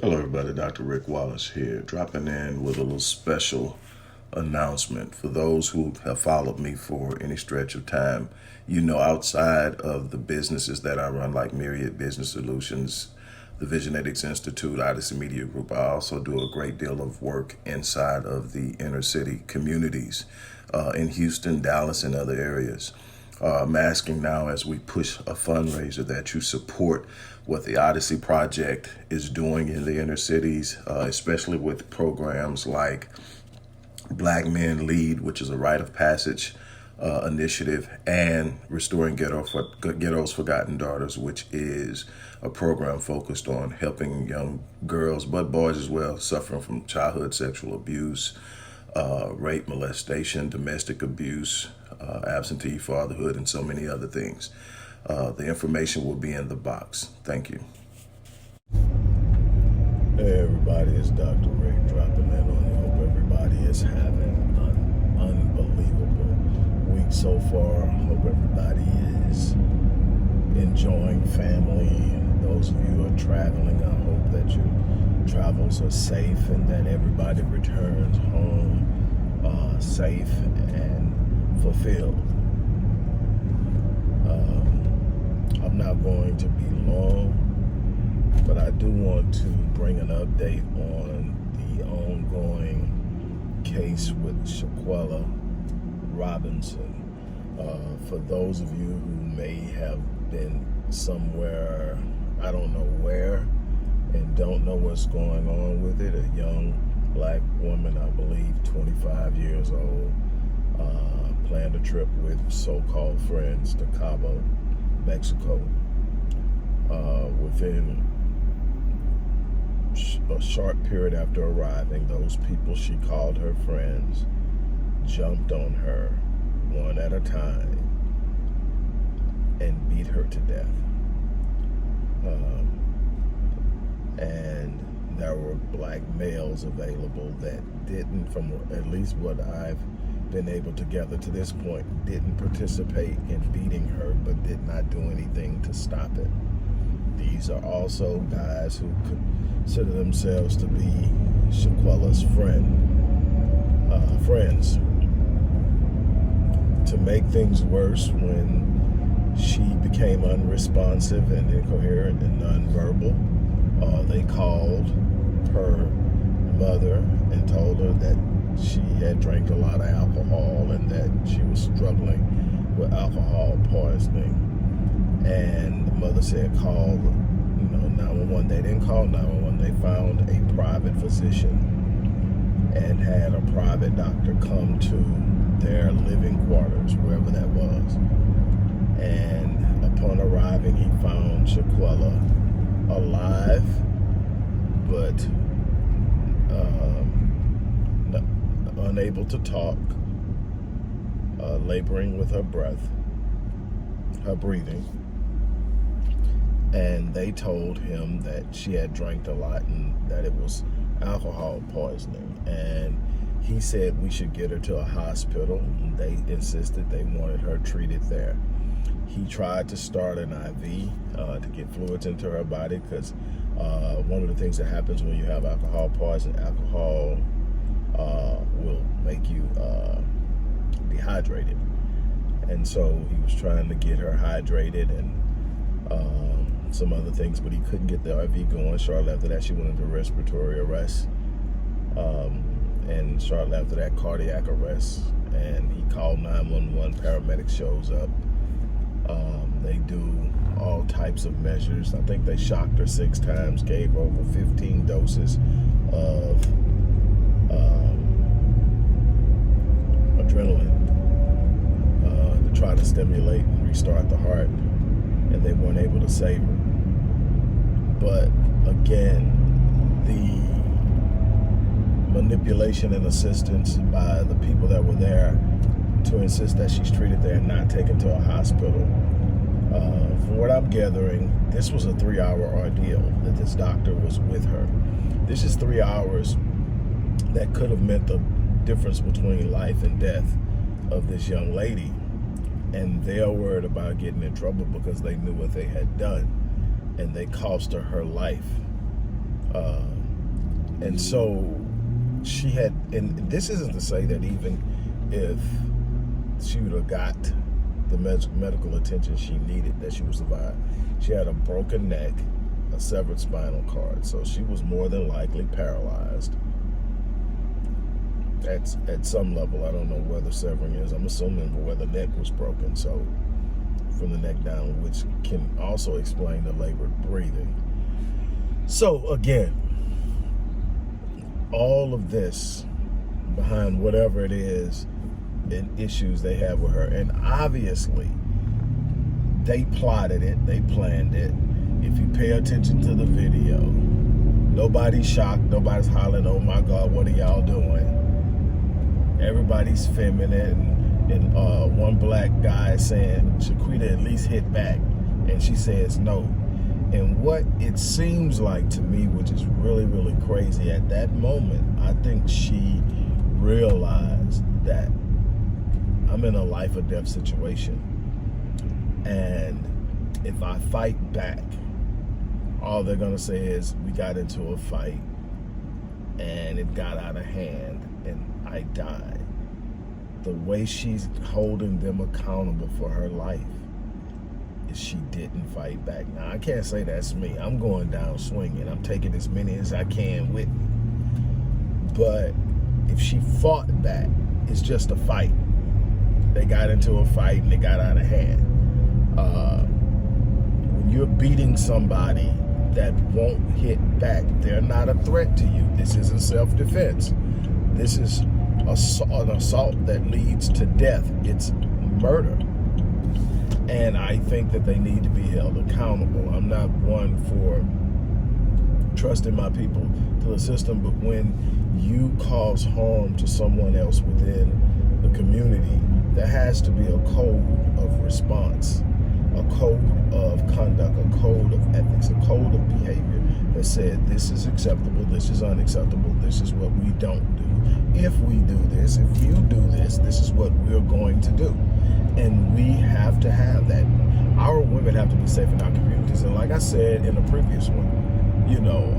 Hello, everybody. Dr. Rick Wallace here, dropping in with a little special announcement. For those who have followed me for any stretch of time, outside of the businesses that I run, like Myriad Business Solutions, the Visionetics Institute, Odyssey Media Group, I also do a great deal of work inside of the inner city communities in Houston, Dallas, and other areas. I'm asking now, as we push a fundraiser, that you support what the Odyssey Project is doing in the inner cities, especially with programs like Black Men Lead, which is a rite of passage initiative, and Restoring Ghetto's Forgotten Daughters, which is a program focused on helping young girls, but boys as well, suffering from childhood sexual abuse, rape, molestation, domestic abuse, absentee fatherhood, and so many other things. The information will be in the box. Thank you. Hey everybody, it's Dr. Rick dropping in on you. Hope everybody is having an unbelievable week so far. Hope everybody is enjoying family. Those of you who are traveling, I hope that your travels are safe and that everybody returns home safe and fulfilled. I'm not going to be long, but I do want to bring an update on the ongoing case with Shaquella Robinson. For those of you who may have been somewhere, I don't know where, and don't know what's going on with it, a young black woman, I believe 25 years old, planned a trip with so-called friends to Cabo, Mexico. Within a short period after arriving, those people she called her friends jumped on her one at a time and beat her to death. And there were black males available that didn't, from at least what I've been able to gather to this point, didn't participate in beating her, but did not do anything to stop it. These are also guys who consider themselves to be Shaquella's friends. To make things worse, when she became unresponsive and incoherent and nonverbal, they called her mother and told her that she had drank a lot of alcohol and that she was struggling with alcohol poisoning. And the mother said, call 911. They didn't call 911. They found a private physician and had a private doctor come to their living quarters, wherever that was. And upon arriving, he found Shaquella alive, but unable to talk, laboring with her breathing. And they told him that she had drank a lot and that it was alcohol poisoning. And he said we should get her to a hospital. They insisted they wanted her treated there. He tried to start an IV to get fluids into her body, because one of the things that happens when you have alcohol poisoning, alcohol will make you dehydrated. And so he was trying to get her hydrated and some other things, but he couldn't get the IV going. Shortly after that, she went into respiratory arrest. And shortly after that, cardiac arrest. And he called 911, paramedic shows up. They do all types of measures. I think they shocked her 6 times, gave over 15 doses of adrenaline to try to stimulate and restart the heart, and they weren't able to save her. But again, the manipulation and assistance by the people that were there to insist that she's treated there and not taken to a hospital. From what I'm gathering, this was a 3-hour ordeal that this doctor was with her. This is 3 hours that could have meant the difference between life and death of this young lady. And they're worried about getting in trouble because they knew what they had done, and they cost her life. And so she had, and this isn't to say that even if she would have got the medical attention she needed, that she would survive. She had a broken neck, a severed spinal cord, so she was more than likely paralyzed at some level. I don't know where the severing is. I'm assuming where the neck was broken, so from the neck down, which can also explain the labored breathing. So again, all of this behind whatever it is and issues they have with her, and obviously they plotted it, they planned it. If you pay attention to the video, nobody's shocked, nobody's hollering, "Oh my God, what are y'all doing?" Everybody's feminine, and one black guy saying, "Shaquella, at least hit back," and she says no. And what it seems like to me, which is really, really crazy, at that moment, I think she realized that I'm in a life or death situation. And if I fight back, all they're gonna say is, we got into a fight and it got out of hand and I died. The way she's holding them accountable for her life is she didn't fight back. Now, I can't say that's me. I'm going down swinging. I'm taking as many as I can with me. But if she fought back, it's just a fight. They got into a fight and it got out of hand. When you're beating somebody that won't hit back, they're not a threat to you. This isn't self-defense. This is an assault that leads to death. It's murder. And I think that they need to be held accountable. I'm not one for trusting my people to the system, but when you cause harm to someone else within the community, there has to be a code of response, a code of conduct, a code of ethics, a code of behavior that said this is acceptable, this is unacceptable, this is what we don't do. If we do this, if you do this, this is what we're going to do. And we have to have that. Our women have to be safe in our communities. And like I said in the previous one,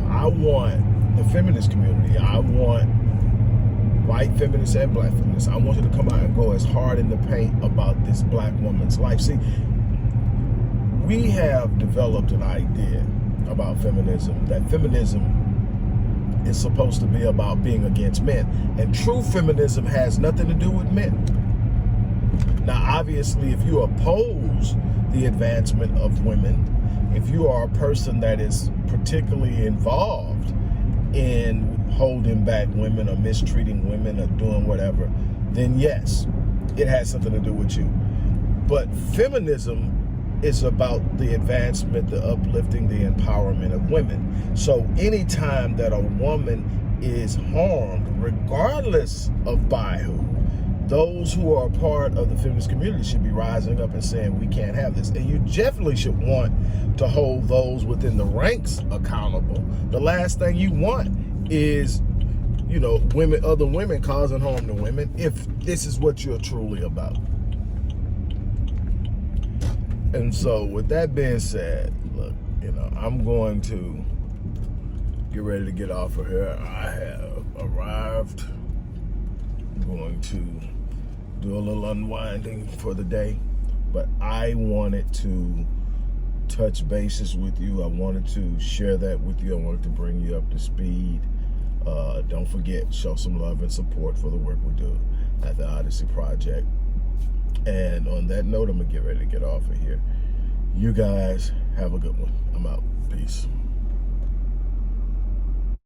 I want the feminist community, I want white feminists and black feminists, I want you to come out and go as hard in the paint about this black woman's life. See, we have developed an idea about feminism, that feminism is supposed to be about being against men. And true feminism has nothing to do with men. Now, obviously, if you oppose the advancement of women, if you are a person that is particularly involved in holding back women or mistreating women or doing whatever, then yes, it has something to do with you. But feminism is about the advancement, the uplifting, the empowerment of women. So anytime that a woman is harmed, regardless of by who, those who are a part of the feminist community should be rising up and saying, we can't have this. And you definitely should want to hold those within the ranks accountable. The last thing you want is, other women causing harm to women, if this is what you're truly about. And so with that being said, look, I'm going to get ready to get off of here. I have arrived. I'm going to do a little unwinding for the day, but I wanted to touch bases with you. I wanted to share that with you. I wanted to bring you up to speed. Don't forget, show some love and support for the work we do at the Odyssey Project. And on that note, I'm gonna get ready to get off of here. You guys have a good one. I'm out. Peace.